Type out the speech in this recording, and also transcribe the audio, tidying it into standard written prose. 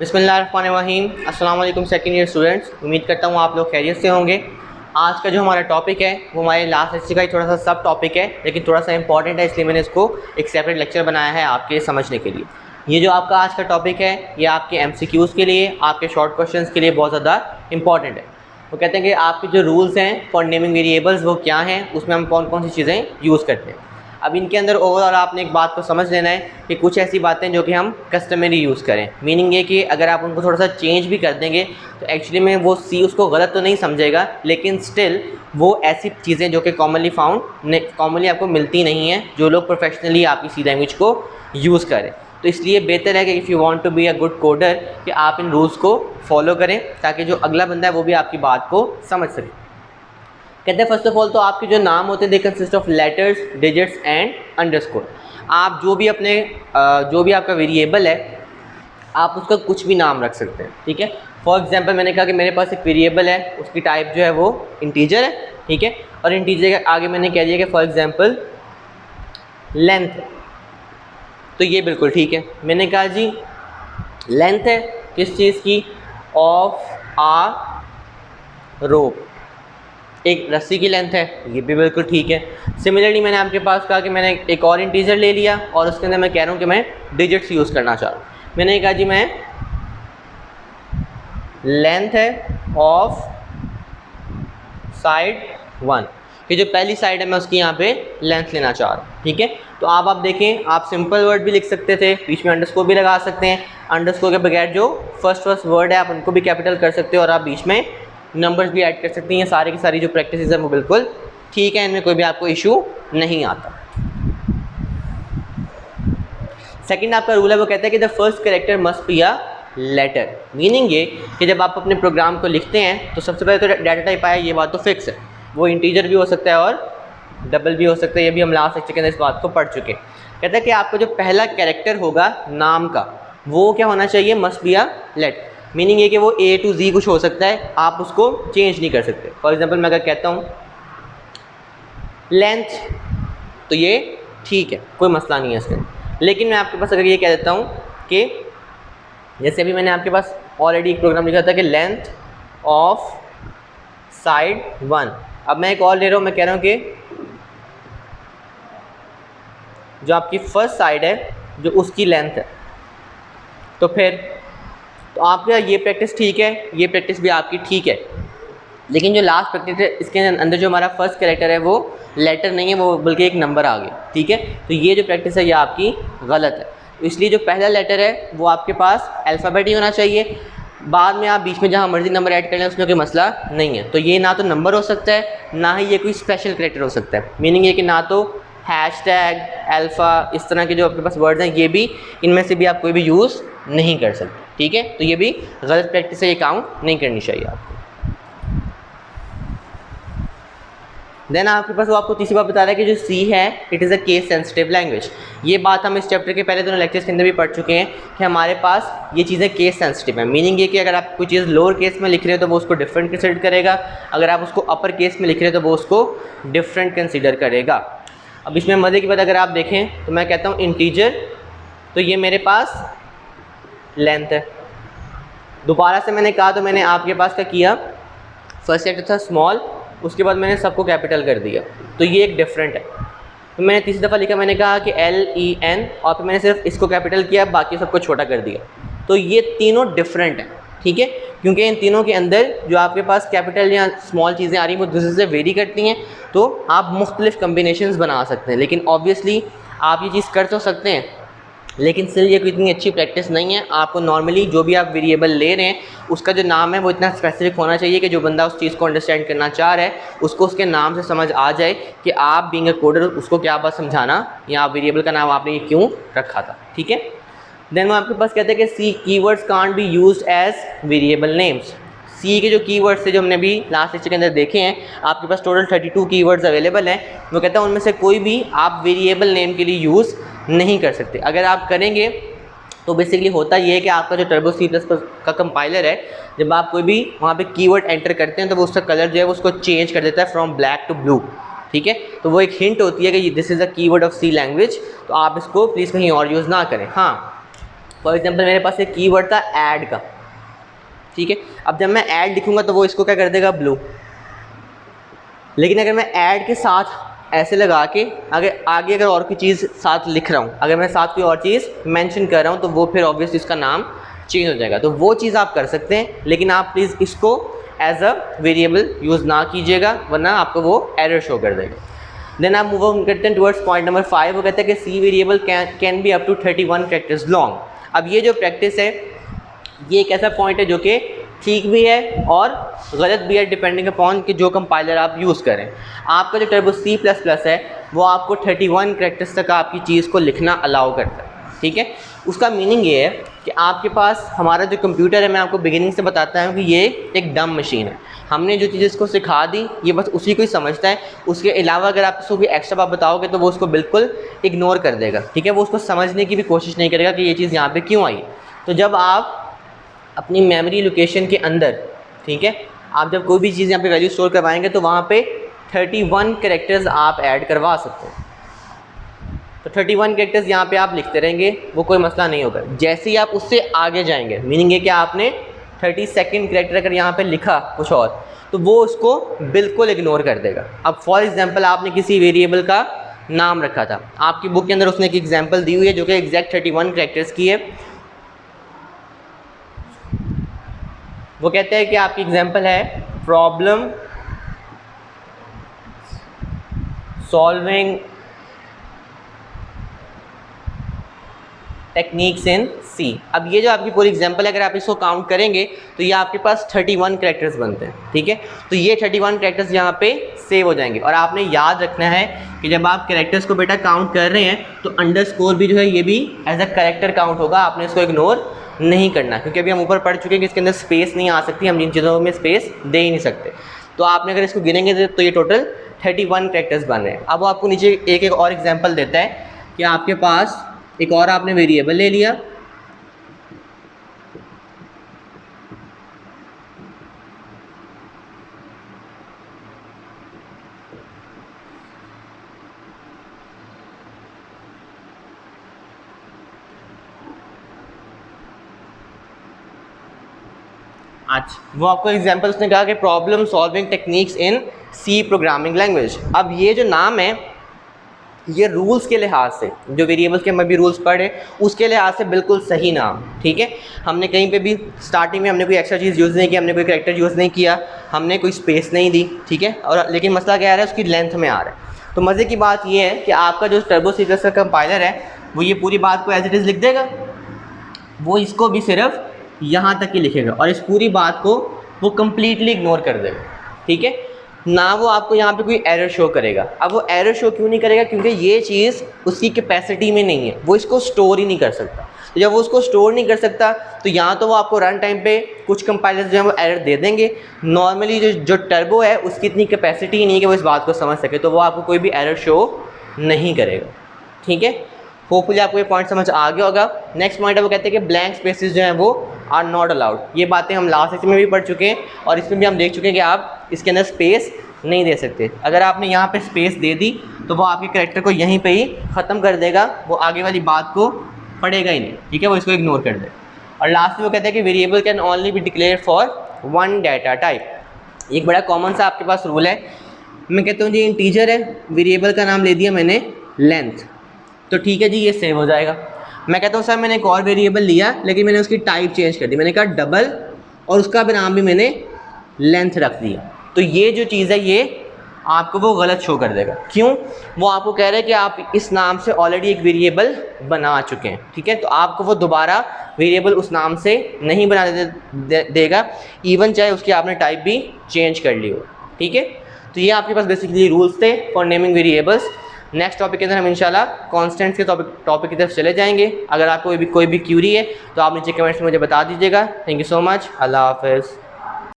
बिस्मिल्लाहिर्रहमानिर्रहीम। अस्सलाम वालेकुम सेकंड ईयर स्टूडेंट्स, उम्मीद करता हूँ आप लोग खैरियत से होंगे। आज का जो हमारा टॉपिक है वो हमारे लास्ट लेक्चर का ही थोड़ा सा सब टॉपिक है, लेकिन थोड़ा सा इंपॉर्टेंट है, इसलिए मैंने इसको एक सेपरेट लेक्चर बनाया है आपके समझने के लिए। ये जो आपका आज का टॉपिक है ये आपके MCQs के लिए, आपके शॉर्ट क्वेश्चंस के लिए बहुत ज़्यादा इंपॉर्टेंट है। वो कहते हैं कि आपके जो रूल्स हैं फॉर नेमिंग वेरिएबल्स वो क्या हैं, उसमें हम कौन कौन सी चीज़ें यूज़ करते हैं। अब इनके अंदर ओवरऑल आपने एक बात को समझ लेना है कि कुछ ऐसी बातें जो कि हम कस्टमरी यूज़ करें, मीनिंग ये कि अगर आप उनको थोड़ा सा चेंज भी कर देंगे तो एक्चुअली में वो सी उसको गलत तो नहीं समझेगा, लेकिन स्टिल वो ऐसी चीज़ें जो कि कॉमनली आपको मिलती नहीं हैं, जो लोग प्रोफेशनली आपकी सी लैंग्वेज को यूज़ करें। तो इसलिए बेहतर है कि if you want to be a good coder कि आप इन रूल्स को फॉलो करें ताकि जो अगला बंदा है वो भी आपकी बात को समझ सके। कहते हैं फर्स्ट ऑफ ऑल तो आपके जो नाम होते हैं they consist of letters, digits and underscore. आप जो भी आपका वेरिएबल है आप उसका कुछ भी नाम रख सकते हैं, ठीक है। फॉर एग्जांपल मैंने कहा कि मेरे पास एक वेरिएबल है, उसकी टाइप जो है वो इंटीजर है, ठीक है। और इंटीजर के आगे मैंने कह दिया कि फॉर एग्जांपल लेंथ है, तो ये बिल्कुल ठीक है। मैंने कहा जी लेंथ है किस चीज़ की, ऑफ आ रोप, एक रस्सी की लेंथ है, ये भी बिल्कुल ठीक है। सिमिलरली मैंने आपके पास कहा कि मैंने एक और इंटीजर ले लिया और उसके अंदर मैं कह रहा हूँ कि मैं डिजिट्स यूज़ करना चाह रहा हूँ। मैंने कहा जी मैं लेंथ है ऑफ साइड 1, कि जो पहली साइड है मैं उसकी यहाँ पे लेंथ लेना चाह रहा हूँ, ठीक है। तो आप देखें, आप सिंपल वर्ड भी लिख सकते थे, बीच में अंडरस्कोर भी लगा सकते हैं। अंडरस्कोर के बगैर जो फर्स्ट वर्ड है आप उनको भी कैपिटल कर सकते हो और आप बीच में नंबर्स भी ऐड कर सकती हैं। सारी की सारी जो प्रैक्टिस है वो बिल्कुल ठीक है, इनमें कोई भी आपको इशू नहीं आता। सेकंड आपका रूल है वो कहता है कि the first character must be a letter, meaning ये कि जब आप अपने प्रोग्राम को लिखते हैं तो सबसे पहले तो डाटा टाइप आया, ये बात तो फिक्स है, वो इंटीजर भी हो सकता है और डबल भी हो सकता है, ये भी हम लास्ट लेक्चर के अंदर इस बात को पढ़ चुके हैं। कहता है कि आपका जो पहला कैरेक्टर होगा नाम का वो क्या होना चाहिए, must be a letter, meaning ये कि वो A to Z कुछ हो सकता है, आप उसको चेंज नहीं कर सकते। फॉर एग्जांपल मैं अगर कहता हूँ लेंथ तो ये ठीक है, कोई मसला नहीं है इसके अंदर। लेकिन मैं आपके पास अगर ये कह देता हूँ कि जैसे अभी मैंने आपके पास ऑलरेडी एक प्रोग्राम लिखा था कि लेंथ ऑफ साइड 1, अब मैं एक और ले रहा हूँ, मैं कह रहा हूँ कि जो आपकी फर्स्ट साइड है जो उसकी लेंथ है, तो फिर तो आपका ये प्रैक्टिस ठीक है, ये प्रैक्टिस भी आपकी ठीक है, लेकिन जो लास्ट प्रैक्टिस है इसके अंदर जो हमारा फर्स्ट कैरेक्टर है वो लेटर नहीं है, वो बल्कि एक नंबर आ गया, ठीक है। तो ये जो प्रैक्टिस है ये आपकी गलत है। तो इसलिए जो पहला लेटर है वो आपके पास अल्फ़ाबेट ही होना चाहिए, बाद में आप बीच में जहाँ मर्जी नंबर ऐड कर लें उसमें कोई मसला नहीं है। तो ये ना तो नंबर हो सकता है ना ही ये कोई स्पेशल कैरेक्टर हो सकता है, मीनिंग ये कि ना तो हैशटैग, अल्फ़ा, इस तरह के जो आपके पास वर्ड्स हैं ये भी, इनमें से भी आप कोई भी यूज़ नहीं कर सकते, ठीक है। तो ये भी गलत प्रैक्टिस है, ये काउंट नहीं करनी चाहिए आपको। देन आपके पास वो आपको तीसरी बात बता रहा है कि जो सी है it is a case sensitive language. ये बात हम इस चैप्टर के पहले दोनों लेक्चर्स के अंदर भी पढ़ चुके हैं कि हमारे पास ये चीज़ें केस सेंसिटिव है, मीनिंग ये कि अगर आप कोई चीज़ लोअर केस में लिख रहे हो तो वो उसको डिफरेंट कंसिडर करेगा, अगर आप उसको अपर केस में लिख रहे हो तो वो उसको डिफरेंट कंसिडर करेगा। अब इसमें मज़े की बात अगर आप देखें तो मैं कहता हूँ इंटीजर, तो ये मेरे पास लेंथ है। दोबारा से मैंने कहा तो मैंने आपके पास क्या किया, फर्स्ट कैरेक्टर था स्मॉल, उसके बाद मैंने सबको कैपिटल कर दिया, तो ये एक डिफरेंट है। तो मैंने तीसरी दफ़ा लिखा, मैंने कहा कि LEN और फिर मैंने सिर्फ इसको कैपिटल किया, बाकी सबको छोटा कर दिया, तो ये तीनों डिफरेंट हैं, ठीक है। क्योंकि इन तीनों के अंदर जो आपके पास कैपिटल या स्मॉल चीज़ें आ रही हैं वो दूसरे से वेरी करती हैं, तो आप मुख्तलिफ कम्बिनेशंस बना सकते हैं। लेकिन ऑब्वियसली आप ये चीज़ कर तो सकते हैं, लेकिन स्टिल ये कोई इतनी अच्छी प्रैक्टिस नहीं है। आपको नॉर्मली जो भी आप वेरिएबल ले रहे हैं उसका जो नाम है वो इतना स्पेसिफिक होना चाहिए कि जो बंदा उस चीज़ को अंडरस्टैंड करना चाह रहा है उसको उसके नाम से समझ आ जाए कि आप बीइंग अ कोडर उसको क्या बात समझाना, या वेरिएबल का नाम आपने ये क्यों रखा था, ठीक है। देन वो आपके पास कहते हैं कि C keywords can't be used as variable names. C के जो कीवर्ड्स थे जो हमने भी लास्ट लेक्चर के अंदर देखे हैं, आपके पास टोटल 32 कीवर्ड्स अवेलेबल हैं, वो कहता है उनमें से कोई भी आप वेरिएबल नेम के लिए यूज़ नहीं कर सकते। अगर आप करेंगे तो बेसिकली होता ये है कि आपका जो टर्बो C++ का कंपाइलर है, जब आप कोई भी वहाँ पे कीवर्ड एंटर करते हैं तो वो उसका कलर जो है वो उसको चेंज कर देता है फ्रॉम ब्लैक टू ब्लू, ठीक है। तो वो एक हिंट होती है कि this is a keyword of C language, तो आप इसको प्लीज़ कहीं और यूज़ ना करें। हाँ, फॉर एग्जांपल मेरे पास एक कीवर्ड था ऐड का, ठीक है। अब जब मैं ऐड लिखूंगा तो वो इसको क्या कर देगा, ब्लू। लेकिन अगर मैं ऐड के साथ ऐसे लगा के आगे अगर और कोई चीज़ साथ लिख रहा हूँ, अगर मैं साथ कोई और चीज़ मेंशन कर रहा हूँ, तो वो फिर ऑब्वियसली इसका नाम चेंज हो जाएगा। तो वो चीज़ आप कर सकते हैं, लेकिन आप प्लीज़ इसको एज अ वेरिएबल यूज़ ना कीजिएगा, वरना आपको वो एरर शो कर देगा। देन आप मूव ऑन करते हैं टुवर्ड्स पॉइंट नंबर 5। वो कहते हैं कि C variable can be up to 31 characters long. अब ये जो प्रैक्टिस है, ये एक ऐसा पॉइंट है जो कि ठीक भी है और गलत भी है, डिपेंडिंग अपॉन कि जो कंपाइलर आप यूज़ करें। आपका जो टर्बो C++ है वो आपको 31 कैरेक्टर्स तक आपकी चीज़ को लिखना अलाउ करता है, ठीक है। उसका मीनिंग ये है कि आपके पास हमारा जो कंप्यूटर है, मैं आपको बिगिनिंग से बताता हूँ कि ये एक डम मशीन है। हमने जो चीज़ इसको सिखा दी ये बस उसी को ही समझता है। उसके अलावा अगर आप इसको कोई एक्स्ट्रा बात बताओगे तो वो उसको बिल्कुल इग्नोर कर देगा, ठीक है। वो उसको समझने की भी कोशिश नहीं करेगा कि ये चीज़ यहाँ पर क्यों आई। तो जब आप अपनी मेमोरी लोकेशन के अंदर, ठीक है, आप जब कोई भी चीज़ यहाँ पे वैल्यू स्टोर करवाएंगे तो वहाँ पे 31 कैरेक्टर्स आप ऐड करवा सकते हैं। तो 31 कैरेक्टर्स यहाँ पे आप लिखते रहेंगे, वो कोई मसला नहीं होगा। जैसे ही आप उससे आगे जाएंगे, मीनिंग है कि आपने 32nd कैरेक्टर अगर यहाँ पे लिखा कुछ और, तो वो उसको बिल्कुल इग्नोर कर देगा। अब फॉर एग्जाम्पल आपने किसी वेरिएबल का नाम रखा था, आपकी बुक के अंदर उसने एक एग्जाम्पल दी हुई है जो कि एग्जैक्ट 31 कैरेक्टर्स की है। वो कहते हैं कि आपकी एग्जाम्पल है प्रॉब्लम सॉल्विंग टेक्निक्स इन सी। अब ये जो आपकी पूरी एग्जाम्पल है, अगर आप इसको काउंट करेंगे तो ये आपके पास 31 कैरेक्टर्स बनते हैं, ठीक है। तो ये 31 कैरेक्टर्स यहाँ पे सेव हो जाएंगे। और आपने याद रखना है कि जब आप कैरेक्टर्स को बेटा काउंट कर रहे हैं तो अंडरस्कोर भी जो है ये भी एज अ कैरेक्टर काउंट होगा, आपने इसको इग्नोर नहीं करना, क्योंकि अभी हम ऊपर पढ़ चुके हैं कि इसके अंदर स्पेस नहीं आ सकती, हम जिन चीज़ों में स्पेस दे ही नहीं सकते। तो आपने अगर इसको गिनेंगे तो ये टोटल 31 कैरेक्टर्स बन रहे हैं। अब वो आपको नीचे एक और एग्जाम्पल देता है कि आपके पास एक और आपने वेरिएबल ले लिया, अच्छा वो आपको एग्जांपल उसने कहा कि problem solving techniques in C programming language. अब ये जो नाम है ये रूल्स के लिहाज से, जो वेरिएबल्स के हम अभी रूल्स पढ़े उसके लिहाज से बिल्कुल सही नाम, ठीक है। हमने कहीं पे भी स्टार्टिंग में हमने कोई एक्स्ट्रा चीज़ यूज़ नहीं की, हमने कोई कैरेक्टर यूज़ नहीं किया, हमने कोई स्पेस नहीं दी, ठीक है। और लेकिन मसला क्या आ रहा है, उसकी लेंथ में आ रहा है। तो मज़े की बात ये है कि आपका जो टर्बो C++ का कंपाइलर है वो ये पूरी बात को एज इट इज़ लिख देगा, वो इसको भी सिर्फ यहाँ तक ही लिखेगा और इस पूरी बात को वो कम्प्लीटली इग्नोर कर देगा, ठीक है ना। वो आपको यहाँ पे कोई एरर शो करेगा। अब वो एरर शो क्यों नहीं करेगा, क्योंकि ये चीज़ उसकी कैपेसिटी में नहीं है, वो इसको स्टोर ही नहीं कर सकता। तो जब वो उसको स्टोर नहीं कर सकता तो यहाँ तो वो आपको रन टाइम पे कुछ कंपाइलर्स जो है वो एरर दे देंगे। नॉर्मली जो टर्बो है उसकी इतनी कैपेसिटी ही नहीं है कि वो इस बात को समझ सके, तो वो आपको कोई भी एरर शो नहीं करेगा, ठीक है। होपफुली आपको ये पॉइंट समझ आ गया होगा। नेक्स्ट पॉइंट है वो कहते हैं कि ब्लैंक स्पेसेस जो हैं वो आर नॉट अलाउड। ये बातें हम लास्ट सेक्शन में भी पढ़ चुके हैं और इसमें भी हम देख चुके हैं कि आप इसके अंदर स्पेस नहीं दे सकते। अगर आपने यहाँ पे स्पेस दे दी तो वो आपके कैरेक्टर को यहीं पे ही ख़त्म कर देगा, वो आगे वाली बात को पढ़ेगा ही नहीं, ठीक है, वो इसको इग्नोर कर दे। और लास्ट में वो कहते हैं कि variable can only be declare for one data type. एक बड़ा कॉमन सा आपके पास रूल है। मैं कहता हूँ जी इंटीजर है, वेरिएबल का नाम ले दिया मैंने लेंथ, तो ठीक है जी ये सेव हो जाएगा। मैं कहता हूँ सर मैंने एक और वेरिएबल लिया लेकिन मैंने उसकी टाइप चेंज कर दी, मैंने कहा डबल और उसका भी नाम भी मैंने लेंथ रख दिया, तो ये जो चीज़ है ये आपको वो गलत शो कर देगा। क्यों? वो आपको कह रहा है कि आप इस नाम से ऑलरेडी एक वेरिएबल बना चुके हैं, ठीक है, तो आपको वो दोबारा वेरिएबल उस नाम से नहीं बना देगा, इवन चाहे उसकी आपने टाइप भी चेंज कर ली हो, ठीक है। तो ये आपके पास बेसिकली रूल्स थे for naming variables. Next topic के अंदर हम इंशाल्लाह कॉन्स्टेंट्स के टॉपिक की तरफ चले जाएंगे। अगर आपको कोई भी क्यूरी है तो आप नीचे कमेंट्स में मुझे बता दीजिएगा। थैंक यू सो मच, अल्लाह हाफ़िज़।